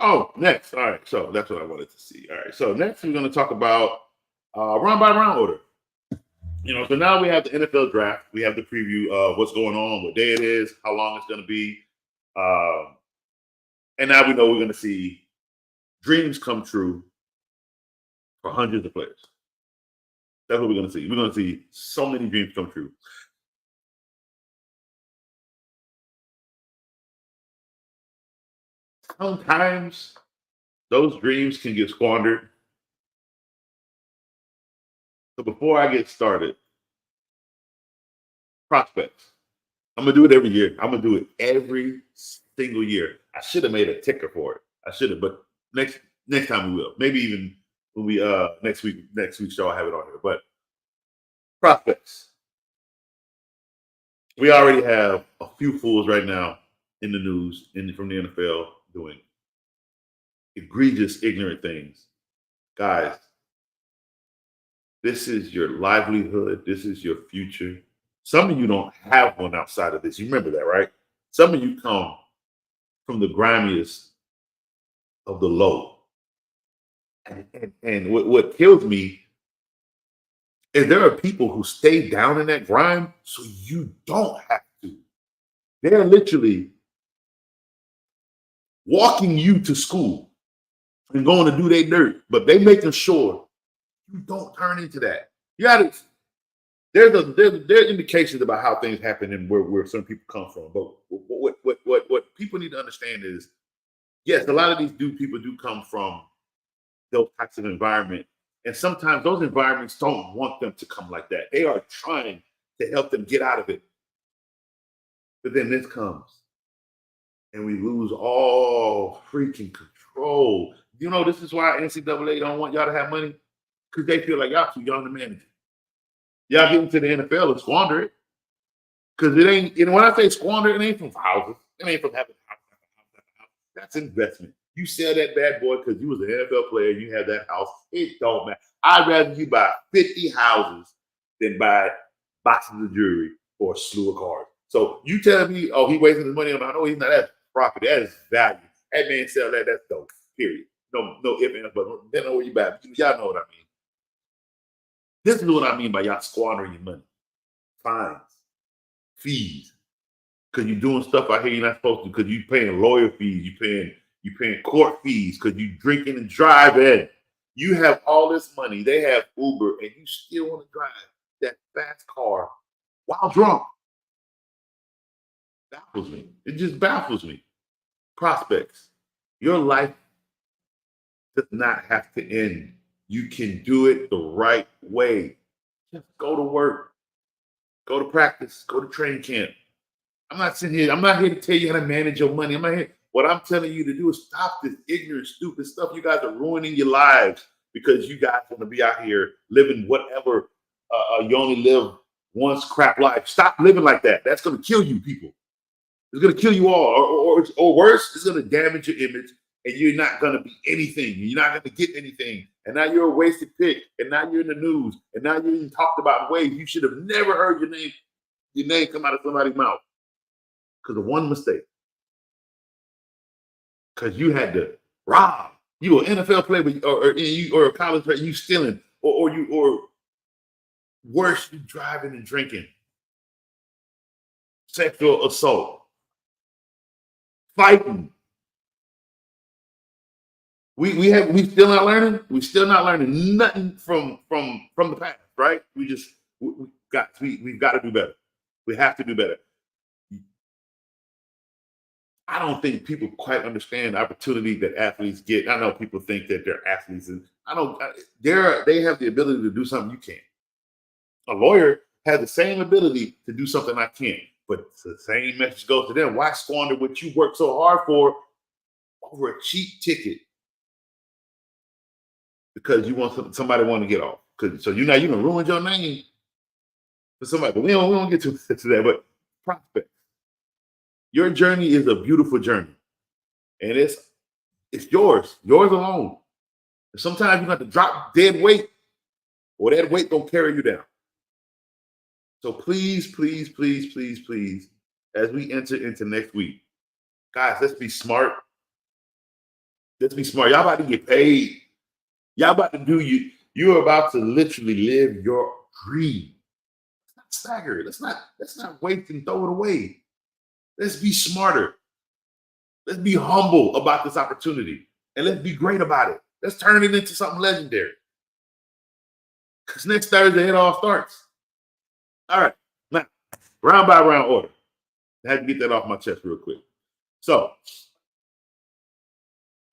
Oh, next. All right. So that's what I wanted to see. All right. So next we're going to talk about round by round order. So now we have the NFL draft. We have the preview of what's going on, what day it is, how long it's going to be. Um, and now we know we're going to see dreams come true for hundreds of players. That's what we're going to see. We're going to see so many dreams come true. Sometimes those dreams can get squandered. So before I get started, prospects. I'm gonna do it every year. I'm gonna do it every single year. I should have made a ticker for it. I should have, but next time we will. Maybe even when we next week's show, I have it on here. But prospects. We already have a few fools right now in the news from the NFL doing egregious, ignorant things. Guys, this is your livelihood. This is your future. Some of you don't have one outside of this. You remember that, right? Some of you come from the grimiest of the low. And what kills me is there are people who stay down in that grime so you don't have to. They're literally walking you to school and going to do their dirt, but they making sure you don't turn into that. You got to. There are indications about how things happen and where some people come from. But what people need to understand is, yes, a lot of these people do come from those types of environment. And sometimes those environments don't want them to come like that. They are trying to help them get out of it. But then this comes and we lose all freaking control. This is why NCAA don't want y'all to have money because they feel like y'all too young to manage it. Y'all get into the NFL and squander it because it ain't. When I say squander, it ain't from houses. It ain't from having house. That's investment. You sell that bad boy because you was an NFL player and you had that house. It don't matter. I'd rather you buy 50 houses than buy boxes of jewelry or a slew of cars. So you tell me, oh, he wasting his money on. I know he's not. That's profit. That is value. That man sell that. That's dope. Period. No ifs ands but they know where you buy. Y'all know what I mean. This is what I mean by y'all squandering your money. Fines, fees, because you're doing stuff out here you're not supposed to. Because you paying lawyer fees, you paying court fees, because you drinking and driving. You have all this money. They have Uber, and you still want to drive that fast car while drunk. Baffles me. It just baffles me. Prospects, your life does not have to end. You can do it the right way. Just go to work, go to practice, go to training camp. I'm not sitting here. I'm not here to tell you how to manage your money. I'm not here. What I'm telling you to do is stop this ignorant, stupid stuff. You guys are ruining your lives because you guys want to be out here living whatever you only live once crap life. Stop living like that. That's going to kill you, people. It's going to kill you all, or worse, it's going to damage your image, and you're not going to be anything. You're not going to get anything, and now you're a wasted pick, and now you're in the news, and now you're being talked about in ways you should have never heard your name come out of somebody's mouth because of one mistake. Because you had to rob. You an NFL player, or a college player, you stealing, or worse, you driving and drinking, sexual assault, fighting. We still not learning. We still not learning nothing from the past, right? We've got to do better. We have to do better. I don't think people quite understand the opportunity that athletes get. I know people think that they're athletes, and I don't. They have the ability to do something you can't. A lawyer has the same ability to do something I can't, but the same message goes to them. Why squander what you worked so hard for over a cheap ticket because you want somebody want to get off? So you gonna ruin your name for somebody. But we don't get to that. But prospect, your journey is a beautiful journey, and it's yours alone. And sometimes you have to drop dead weight, or that weight don't carry you down. So please, please, please, please, please, as we enter into next week, guys, let's be smart. Let's be smart. Y'all about to get paid. Y'all about to do you. You're about to literally live your dream. Let's not stagger it. Let's not waste and throw it away. Let's be smarter. Let's be humble about this opportunity. And let's be great about it. Let's turn it into something legendary. Because next Thursday it all starts. All right. Now, round by round order. I had to get that off my chest real quick. So,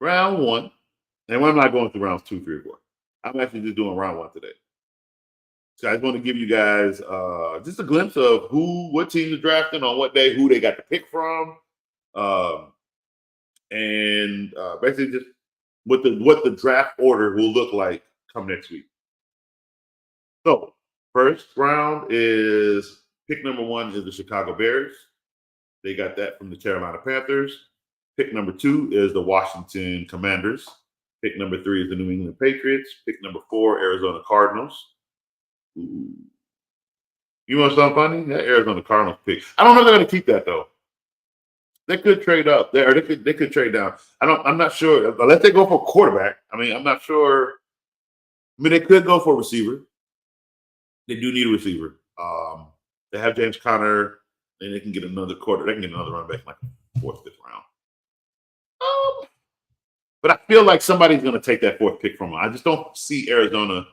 round one, and I'm not going through rounds 2, 3, or 4. I'm actually just doing round one today. So I just want to give you guys just a glimpse of what teams are drafting on what day, who they got to pick from, and basically just what the draft order will look like come next week. So first round is pick number 1 is the Chicago Bears. They got that from the Carolina Panthers. Pick number 2 is the Washington Commanders. Pick number 3 is the New England Patriots. Pick number 4, Arizona Cardinals. Ooh. You want something funny? That Arizona Cardinals pick. I don't know if they're going to keep that though. They could trade up there. They could trade down. I'm not sure unless they go for a quarterback. I mean, I'm not sure. I mean, they could go for a receiver. They do need a receiver. They have James Conner, and they can get another quarter. They can get another running back in like 4th, 5th round. But I feel like somebody's going to take that 4th pick from them. I just don't see Arizona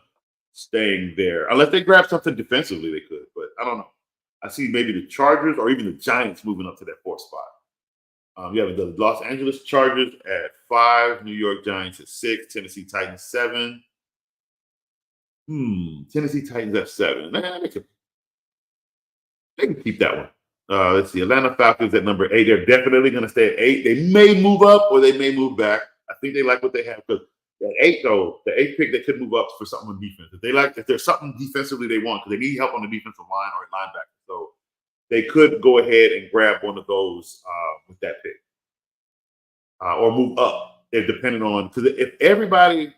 staying there. Unless they grab something defensively, they could. But I don't know. I see maybe the Chargers or even the Giants moving up to that 4th spot. You have the Los Angeles Chargers at 5, New York Giants at 6, Tennessee Titans 7. Tennessee Titans at 7. They can keep that one. Let's see. Atlanta Falcons at number 8. They're definitely going to stay at 8. They may move up or they may move back. I think they like what they have because at 8, though, the 8th pick, they could move up for something on defense. If there's something defensively they want, because they need help on the defensive line or linebacker. So they could go ahead and grab one of those with that pick. Or move up, depending on, because if everybody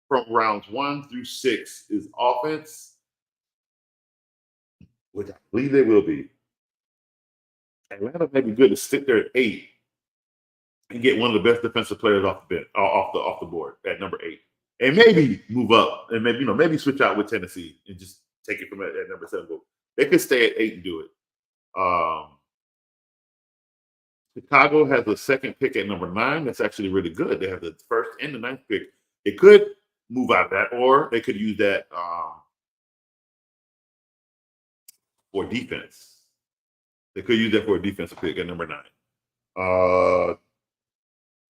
from rounds 1 through 6 is offense, which I believe they will be, Atlanta may be good to sit there at 8 and get one of the best defensive players off the board at number 8, and maybe move up and maybe switch out with Tennessee and just take it from at number 7. But they could stay at 8 and do it. Chicago has the 2nd pick at number 9. That's actually really good. They have the 1st and the 9th pick. They could move out of that, or they could use that for defense. They could use that for a defensive pick at number 9.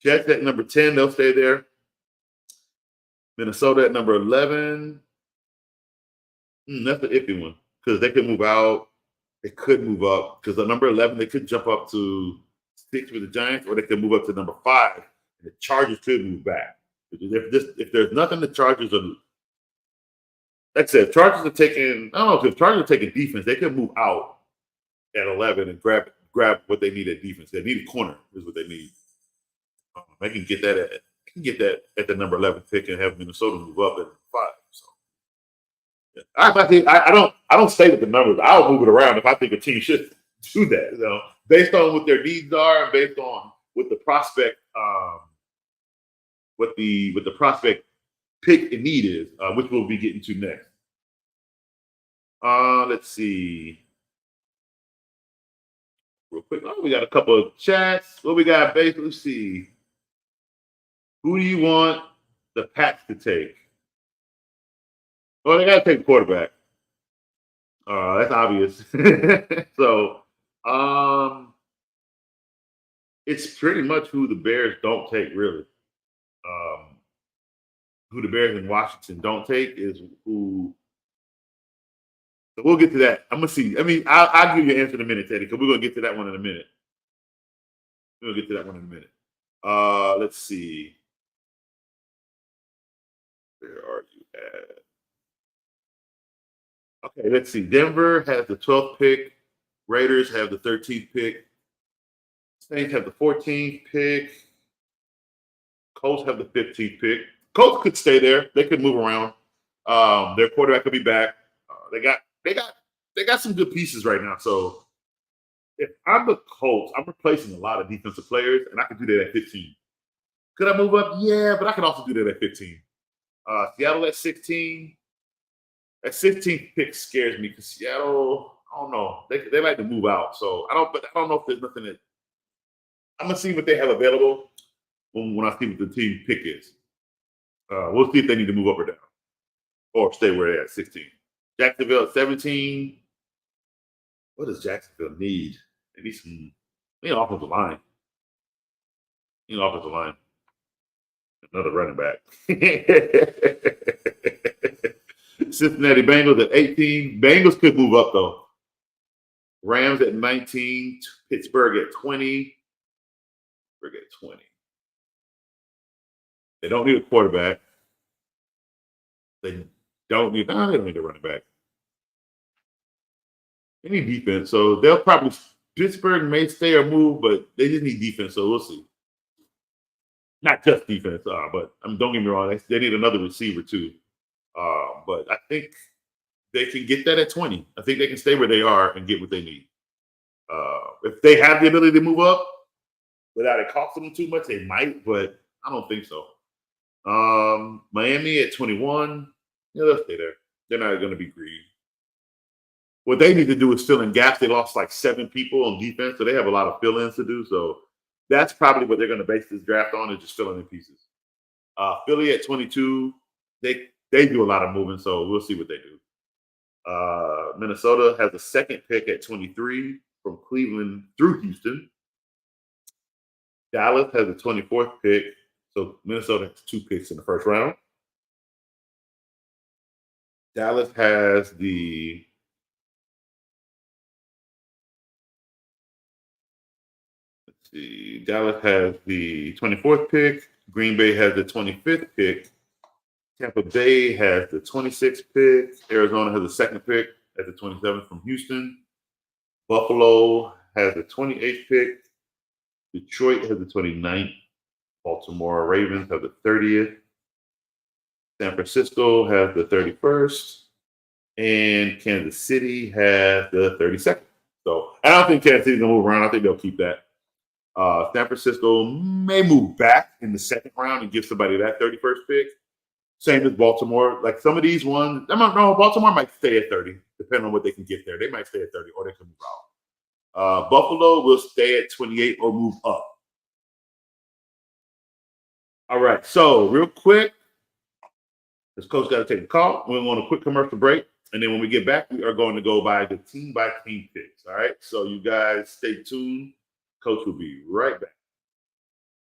Jets at number 10. They'll stay there. Minnesota at number 11. That's the iffy one because they could move out. They could move up because the number 11, they could jump up to 6 with the Giants, or they could move up to number 5. And the Chargers could move back. If there's nothing, the Chargers are. Like I said, Chargers are taking. I don't know if the Chargers are taking defense. They could move out at 11 and grab what they need at defense. They need a corner is what they need. They can get that at the number 11 pick and have Minnesota move up at 5. So yeah. I don't stay with the numbers. I'll move it around if I think a team should do that. Based on what their needs are, and based on what the prospect what the prospect pick and need is, which we'll be getting to next. Let's see. Real quick. We got a couple of chats. What we got, basically? Let's see. Who do you want the Pats to take? Well, they got to take the quarterback. That's obvious. So, it's pretty much who the Bears don't take, really. Who the Bears in Washington don't take is who. So we'll get to that. I'm gonna see. I mean, I'll give you an answer in a minute, Teddy, because we're gonna get to that one in a minute. Let's see. Where are you at? Okay, let's see. Denver has the 12th pick. Raiders have the 13th pick. Saints have the 14th pick. Colts have the 15th pick. Colts could stay there. They could move around. Their quarterback could be back. They got some good pieces right now. So if I'm the Colts, I'm replacing a lot of defensive players, and I can do that at 15. Could I move up? Yeah, but I could also do that at 15. Seattle at 16. That 16th pick scares me because Seattle, I don't know. They like to move out. So but I don't know if there's nothing that I'm gonna see what they have available when I see what the team pick is. We'll see if they need to move up or down or stay where they're at 16. Jacksonville at 17. What does Jacksonville need? They need some offensive line. Offensive line. Another running back. Cincinnati Bengals at 18. Bengals could move up though. Rams at 19. Pittsburgh at 20. Pittsburgh at 20. They don't need a quarterback. They don't need a running back. They need defense. So they'll probably Pittsburgh may stay or move, but they just need defense. So we'll see. Not just defense, but don't get me wrong, they need another receiver too. But I think they can get that at 20. I think they can stay where they are and get what they need. If they have the ability to move up without it costing them too much, they might, but I don't think so. Miami at 21, they'll stay there. They're not going to be greedy. What they need to do is fill in gaps. They lost like 7 people on defense, so they have a lot of fill-ins to do. So that's probably what they're going to base this draft on, is just filling in pieces. Philly at 22, they do a lot of moving, so we'll see what they do. Minnesota has the second pick at 23 from Cleveland through Houston. Dallas has the 24th pick, so Minnesota has 2 picks in the first round. Dallas has the Dallas has the 24th pick. Green Bay has the 25th pick. Tampa Bay has the 26th pick. Arizona has the second pick at the 27th from Houston. Buffalo has the 28th pick. Detroit has the 29th. Baltimore Ravens have the 30th. San Francisco has the 31st. And Kansas City has the 32nd. So I don't think Kansas City's going to move around. I think they'll keep that. San Francisco may move back in the second round and give somebody that 31st pick. Same as Baltimore. Like some of these ones, Baltimore might stay at 30, depending on what they can get there. They might stay at 30 or they can move out. Buffalo will stay at 28 or move up. All right. So real quick, this coach got to take a call. We're going on a quick commercial break. And then when we get back, we are going to go by the team picks. All right. So you guys stay tuned. Coach will be right back.